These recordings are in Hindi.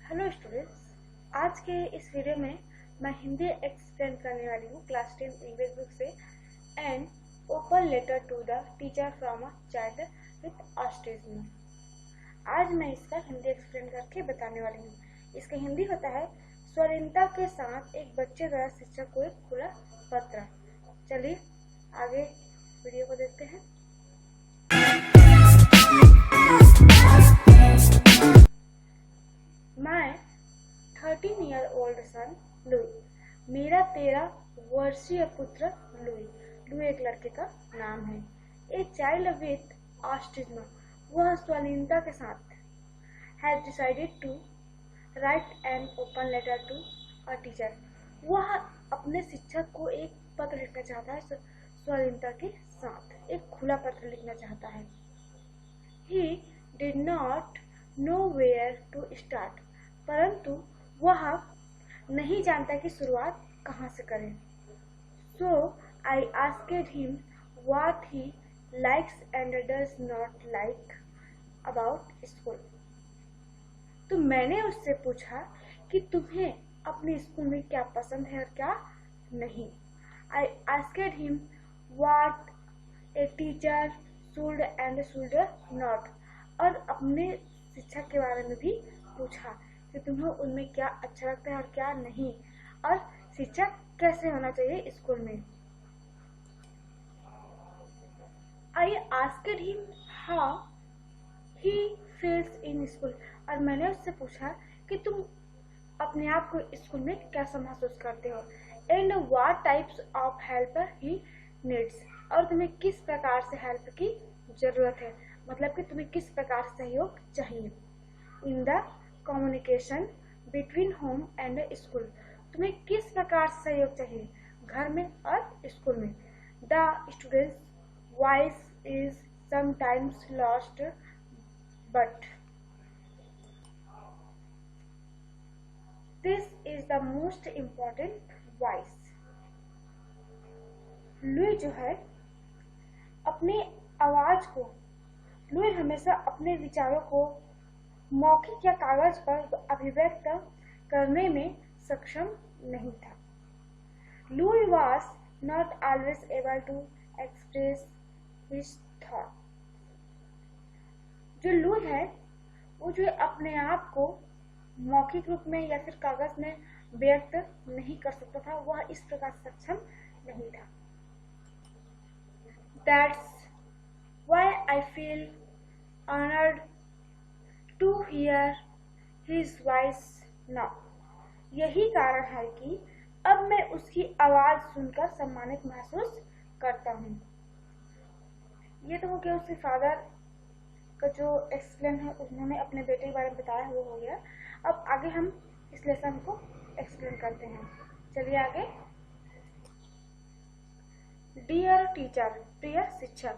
Hello students. आज के इस वीडियो में मैं हिंदी एक्सप्लेन करने वाली हूँ क्लास 10 इंग्लिश बुक से and open letter to the teacher from a child with autism. आज मैं इसका हिंदी एक्सप्लेन करके बताने वाली हूँ। इसका हिंदी होता है स्वतंत्रता के साथ एक बच्चे द्वारा शिक्षक को एक खुला पत्र। चलिए आगे वीडियो को देखते हैं। मैं 13-year-old सन लुई, मेरा 13 वर्षीय पुत्र लुई, लुई एक लड़के का नाम है। ए चाइल्ड विथ ऑटिज्म, वह स्वाधीनता के साथ has decided to write an open letter to a teacher, वह अपने शिक्षक को एक पत्र लिखना चाहता है। स्वाधीनता के साथ एक खुला पत्र लिखना चाहता है। He did not know where to start, परंतु वह नहीं जानता कि शुरुआत कहाँ से करें। So I asked him what he likes and does not like about school. तो मैंने उससे पूछा कि तुम्हें अपने स्कूल में क्या पसंद है और क्या नहीं। I asked him what a teacher should and should not, और अपने शिक्षक के बारे में भी पूछा कि तुम्हें उनमें क्या अच्छा लगता है और क्या नहीं, और शिक्षक कैसे होना चाहिए स्कूल में। I asked him how he feels in school, और मैंने उससे पूछा कि तुम अपने आप को स्कूल में कैसा महसूस करते हो। And what types of help he needs, और तुम्हें किस प्रकार से हेल्प की जरूरत है, मतलब कि तुम्हें किस प्रकार से सहयोग चाहिए। In the communication between home and school, तुम्हें किस प्रकार से सहयोग चाहिए घर में और स्कूल में। The students voice is sometimes lost but this is the most important voice. Louis जो है अपनी आवाज को, लुई हमेशा अपने विचारों को मौखिक या कागज पर अभिव्यक्त करने में सक्षम नहीं था। Louis was not always able to express his thought। जो लुई है वो जो अपने आप को मौखिक रूप में या फिर कागज में व्यक्त नहीं कर सकता था, वह इस प्रकार सक्षम नहीं था। That's why I feel honored to hear his voice now। यही कारण है कि अब मैं उसकी आवाज सुनकर सम्मानित महसूस करता हूँ। ये तो हो गया उसके फादर का जो एक्सप्लेन है, उन्होंने अपने बेटे के बारे में बताया, वो हो गया। अब आगे हम इस लेसन को एक्सप्लेन करते हैं। चलिए आगे। डियर टीचर, प्रिय शिक्षक,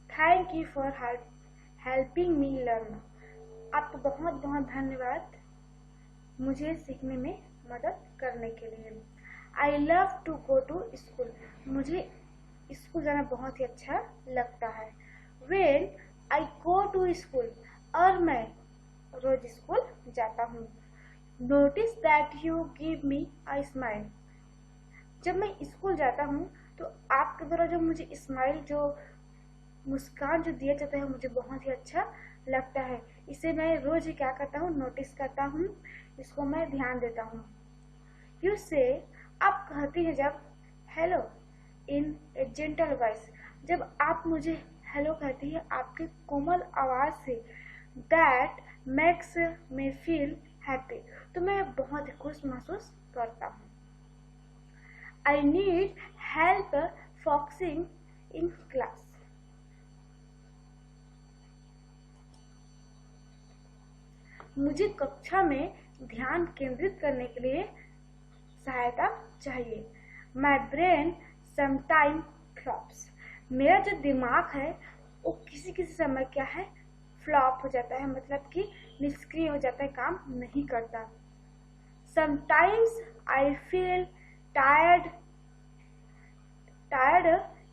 thank you for helping me learn. आपको बहुत बहुत धन्यवाद मुझे सीखने में मदद करने के लिए। I love to go to school, मुझे स्कूल जाना बहुत ही अच्छा लगता है। When I go to school, और मैं रोज स्कूल जाता हूँ। Notice that you give me a smile, जब मैं स्कूल जाता हूँ तो आपके द्वारा जो मुझे स्माइल, जो मुस्कान जो दिया जाता है, मुझे बहुत ही अच्छा लगता है। इसे मैं रोज ही क्या करता हूँ, नोटिस करता हूँ, इसको मैं ध्यान देता हूँ। यू से, आप कहती हैं जब हेलो इन ए जेंटल वॉइस, जब आप मुझे हेलो कहती है आपके कोमल आवाज से, that makes me feel happy, तो मैं बहुत ही खुश महसूस करता हूँ। I need help focusing in class, मुझे कक्षा में ध्यान केंद्रित करने के लिए सहायता चाहिए। My brain sometimes flops, मेरा जो दिमाग है वो किसी किसी समय क्या है, फ्लॉप हो जाता है, मतलब कि निष्क्रिय हो जाता है, काम नहीं करता। Sometimes I feel tired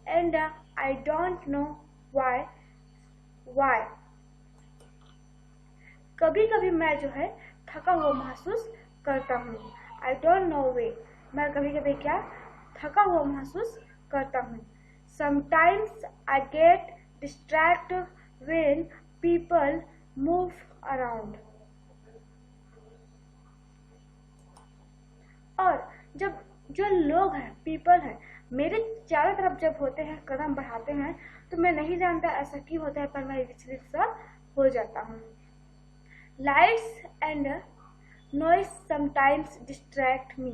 and I don't know why। कभी कभी मैं जो है थका हुआ महसूस करता हूँ। आई डोंट नो वे, मैं कभी कभी क्या थका हुआ महसूस करता हूँ। Sometimes I get distract when people move around. और जब जो लोग हैं, पीपल हैं, मेरे चारों तरफ जब होते हैं, कदम बढ़ाते हैं, तो मैं नहीं जानता ऐसा क्यों होता है, पर मैं विचलित सा हो जाता हूँ। Lights and noise sometimes distract मी।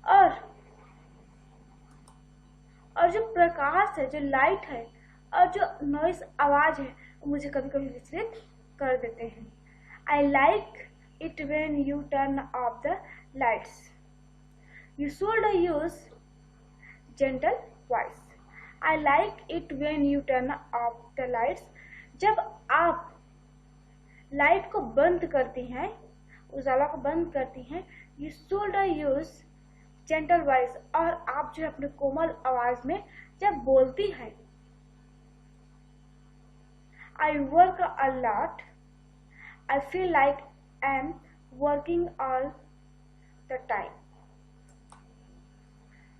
और जो प्रकाश है, जो लाइट है, और जो नॉइज आवाज है, वो मुझे कभी कभी विचलित कर देते हैं। I like it when U turn off the lights. You should use gentle voice. I like it when you turn off the lights. जब आप लाइट को बंद करती हैं, उजाला को बंद करती हैं, you should use gentle voice, और आप जो अपने कोमल आवाज में जब बोलती हैं। I work a lot. I feel like I'm working all the time.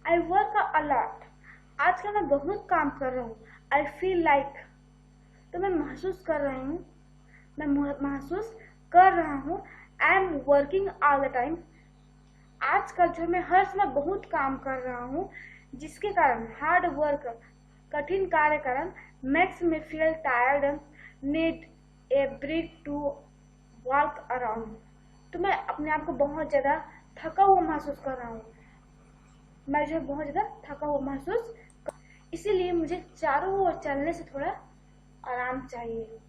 I work a lot. आजकल मैं बहुत काम कर रहा हूँ। I feel like, तो मैं महसूस कर रही हूँ, मैं महसूस कर रहा हूँ। I am working all the time. आजकल जो मैं हर समय बहुत काम कर रहा हूँ, जिसके कारण हार्ड वर्क, कठिन कार्य कारण, makes me feel tired and need a break to walk around. तो मैं अपने आप को बहुत ज्यादा थका हुआ महसूस कर रहा हूँ। मैं जो बहुत ज्यादा थका हुआ महसूस, इसीलिए मुझे चारों ओर चलने से थोड़ा आराम चाहिए।